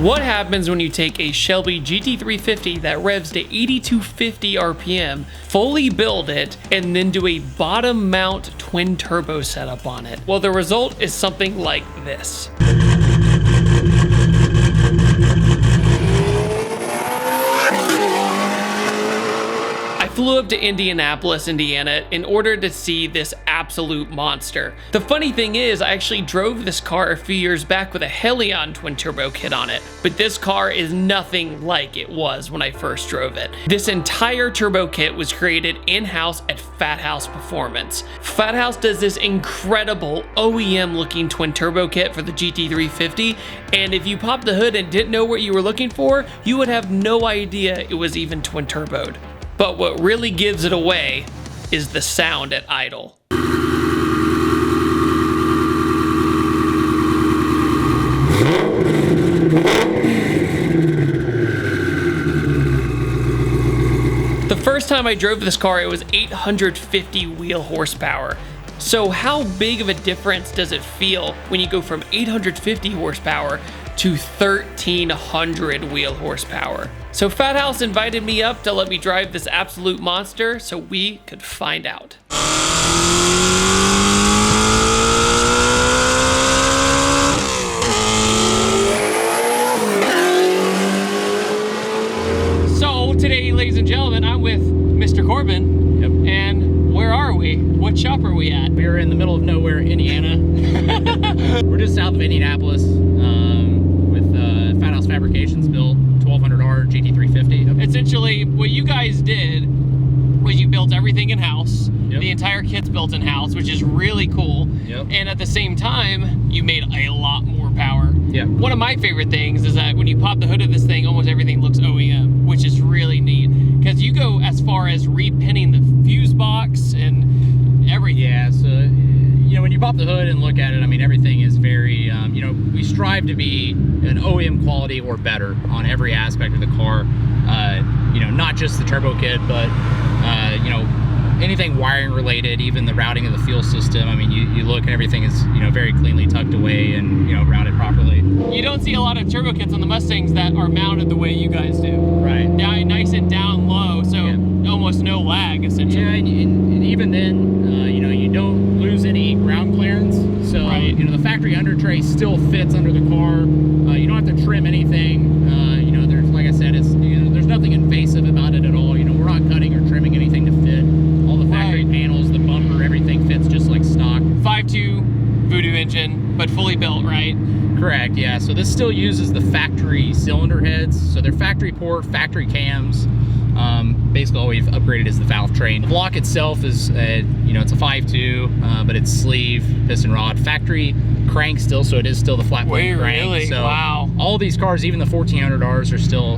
What happens when you take a Shelby GT350 that revs to 8250 RPM, fully build it, and then do a bottom mount twin turbo setup on it? Well, the result is something like this. I flew up to Indianapolis, Indiana in order to see this absolute monster. The funny thing is, I actually drove this car a few years back with a Helion twin turbo kit on it, but this car is nothing like it was when I first drove it. This entire turbo kit was created in-house at FatHouse Performance. FatHouse does this incredible OEM looking twin turbo kit for the GT350, and if you popped the hood and didn't know what you were looking for, you would have no idea it was even twin turboed. But what really gives it away is the sound at idle. The first time I drove this car, it was 850 wheel horsepower. So how big of a difference does it feel when you go from 850 horsepower to 1300 wheel horsepower? So FatHouse invited me up to let me drive this absolute monster so we could find out. So today, ladies and gentlemen, I'm with Mr. Corbin. Yep. And where are we? What shop are we at? We're in the middle of nowhere, Indiana. We're just south of Indianapolis with FatHouse Fabrications built 1200R GT350. Yep. Essentially, what you guys did was you built everything in-house. Yep. The entire kit's built in-house, which is really cool. Yep. And at the same time, you made a lot more power. Yeah. One of my favorite things is that when you pop the hood of this thing, almost everything looks OEM, which is really neat. Because you go as far as repinning the fuse box and everything. Yeah, so, you know, when you pop the hood and look at it, I mean, everything is very, you know, we strive to be an OEM quality or better on every aspect of the car. You know, not just the turbo kit, but, you know, anything wiring related, even the routing of the fuel system. I mean, you look and everything is, you know, very cleanly tucked away and, you know, routed properly. You don't see a lot of turbo kits on the Mustangs that are mounted the way you guys do. Right. Nice and down low, so yeah, almost no lag, essentially. Yeah, and even then, you know, you don't lose any ground clearance. So, right, you know, the factory under tray still fits under the car. You don't have to trim anything. You know, there's, like I said, it's, you know, there's nothing invasive about it at all. You know, we're not cutting or trimming anything to fit. All the factory panels, the bumper, everything fits just like stock. 5.2 Voodoo engine, but fully built, right? Correct, yeah. So this still uses the factory cylinder heads. So they're factory port, factory cams. Basically all we've upgraded is the valve train. The block itself is, you know, it's a 5.2, but it's sleeve, piston rod, factory crank still, so it is still the flat plate crank. Really? So wow. All these cars, even the 1400Rs, are still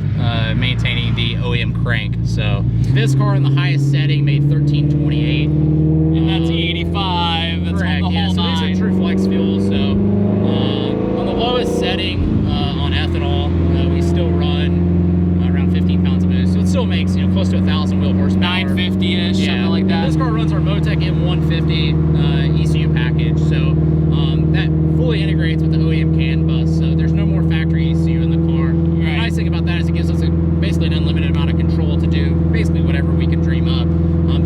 maintaining the OEM crank. So this car in the highest setting made 1328. And that's 85. That's correct, on the yeah, whole so nine. these are true flex fuel. So on the lowest setting on ethanol, we still run around 15 pounds of boost. So it still makes, you know, close to 1,000 wheel horsepower. 950-ish, yeah, something like that. This car runs our MoTeC M150 ECU package. So that fully integrates with the OEM CAN bus. So there's no more factory ECU in the car. Right. The nice thing about that is it gives us basically an unlimited amount of control to do basically whatever we can dream up.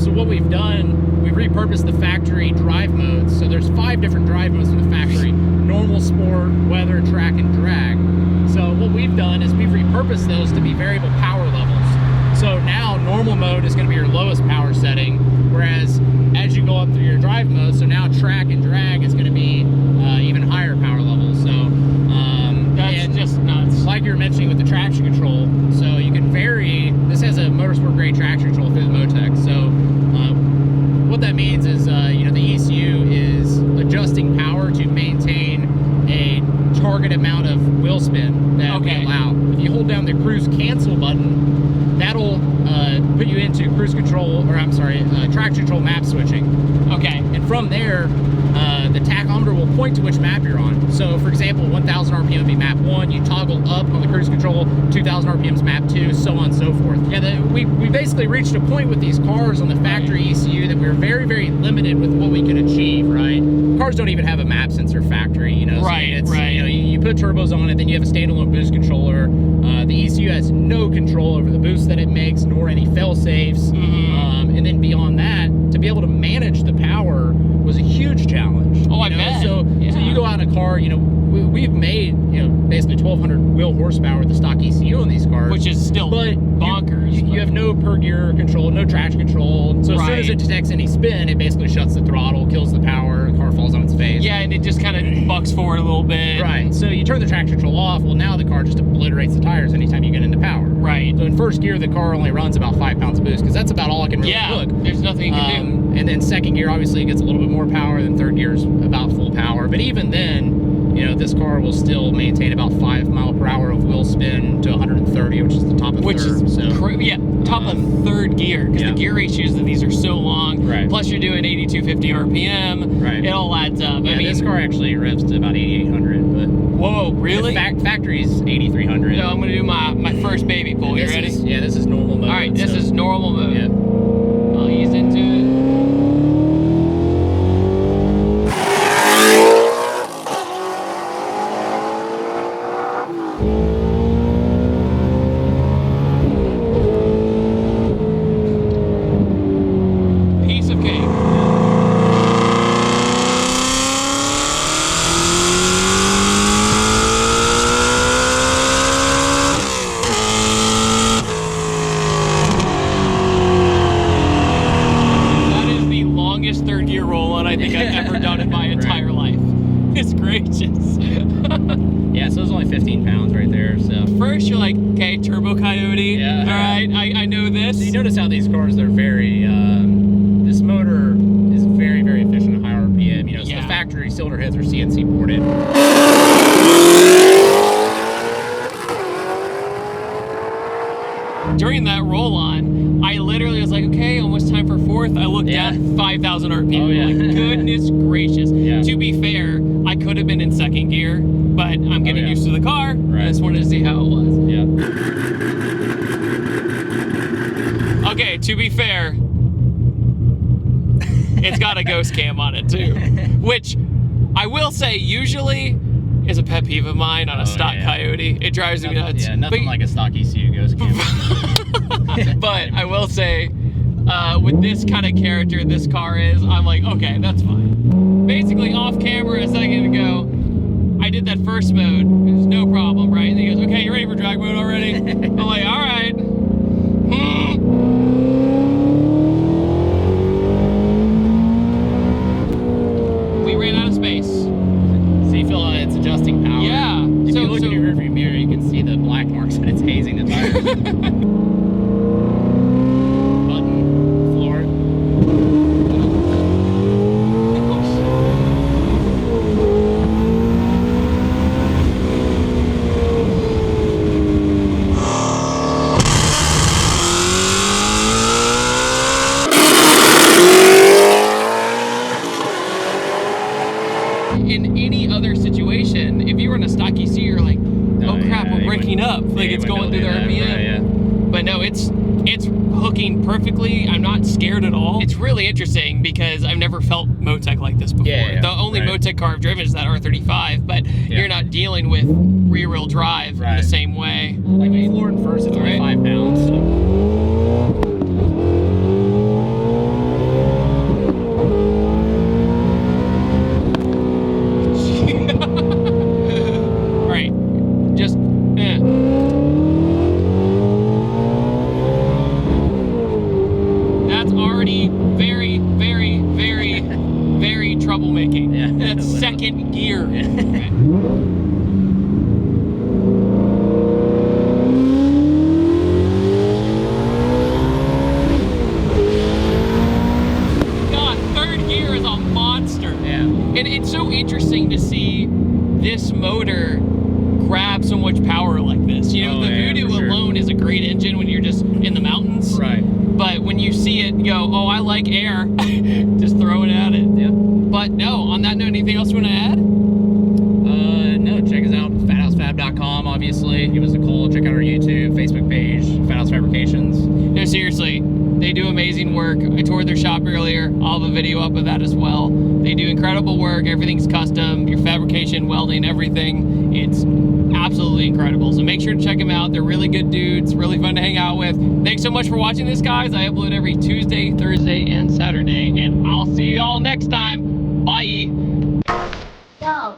So what we've done, we've repurposed the factory drive modes. So there's 5 different drive modes from the factory: normal, sport, weather, track, and drag. So what we've done is we've repurposed those to be variable power levels. So now normal mode is going to be your lowest power setting, whereas as you go up through your drive mode, so now track and drag is going to be even higher power levels. So that's just nuts. Like you were mentioning with the traction control, so you can vary. This has a motorsport grade traction control through the MoTeC. So what that means is, you know, the ECU is adjusting power to maintain a target amount of wheel spin that we allow. If you hold down the cruise cancel button, that'll put you into cruise control, or I'm sorry, traction control map switching. Okay. And from there, the tachometer will point to which map you're on. So for example, 1000 RPM would be map 1, you toggle up on the cruise control, 2000 RPM is map 2, so on and so forth. Yeah, we basically reached a point with these cars on the factory ECU that we were very, very limited with what we could achieve, right? Cars don't even have a map sensor factory, you know. Right, so it's, right. You know, you you put turbos on it, then you have a standalone boost controller. The ECU has no control over the boost that it makes, nor any fail safes. And then beyond that, to be able to manage the power was a huge challenge. Oh, I bet. So you go out in a car, we've made, basically 1,200 wheel horsepower with the stock ECU in these cars. Which is still bonkers. You have no per gear control, no traction control. So as soon as it detects any spin, it basically shuts the throttle, kills the power, the car falls on its face. Yeah, and it just kind of bucks forward a little bit. Right. So you turn the traction control off. Well, now the car just obliterates the tires anytime you get into power. Right. So in first gear, the car only runs about 5 pounds of boost because that's about all it can really hook. There's nothing you can do. And then second gear, obviously, it gets a little bit more power. Then third gear is about full power. But even then, this car will still maintain about 5 mile per hour of wheel spin to 130, which is the top of third. Top of third gear, because the gear ratios of these are so long. Right. Plus you're doing 8250 RPM. Right. It all adds up. Yeah, this car actually revs to about 8,800, but whoa, really? Factory's 8,300. So I'm gonna do my first baby pull. You ready? This is normal mode. All right, this is normal mode. Yeah. I'll ease into it. Third gear roll on I think I've ever done in my entire life. It's gracious. Yeah, so it's only 15 pounds right there. So first you're like, okay, Turbo Coyote. Yeah. All right, I know this. So you notice how these cars, they're very, this motor is very, very efficient at high RPM. So the factory cylinder heads are CNC ported. During that roll on, I literally was like, okay, almost time for fourth. I looked down, 5,000 RPM. Oh, yeah. Like, goodness gracious. Yeah. To be fair, I could have been in second gear, but I'm getting used to the car. Right. I just wanted to see how it was. Yeah. Okay, to be fair, it's got a ghost cam on it too, which I will say usually is a pet peeve of mine on a stock Coyote. It drives me nuts. Yeah, nothing like a stock ECU ghost cam. But I will say, with this kind of character this car is, I'm like, okay, that's fine. Basically, off camera a second ago, I did that first mode. It was no problem, right? And he goes, okay, you ready for drag mode already? I'm like, all right. We ran out of space. So you feel it's adjusting power. Yeah. If you look in your rearview mirror, you can see the black marks and it's hazing the tires. Button, floor. In any other situation, if you were in a stock ECU, you're like, oh crap, we're breaking up. Like it's going through the RPM. But no, it's hooking perfectly. I'm not scared at all. It's really interesting because I've never felt MoTeC like this before. The only MoTeC car I've driven is that R35, but you're not dealing with rear wheel drive in the same way. Like we floored first, it's only 5 pounds. So. Troublemaking. That's second gear. God, third gear is a monster. And it's so interesting to see this motor grab so much power like this. The Voodoo alone is a great engine when you're just in the mountains. Right. But when you see it, you go, oh, I like air. Just throw it at it. Yeah. But no, on that note, anything else you want to add? No, check us out, FatHouseFab.com, obviously. Give us a call, check out our YouTube, Facebook page, FatHouse Fabrications. No, seriously, they do amazing work. I toured their shop earlier. I'll have a video up of that as well. They do incredible work. Everything's custom, your fabrication, welding, everything. It's absolutely incredible. So make sure to check them out. They're really good dudes, really fun to hang out with. Thanks so much for watching this, guys. I upload every Tuesday, Thursday, and Saturday, and I'll see you all next time. Bye. Go.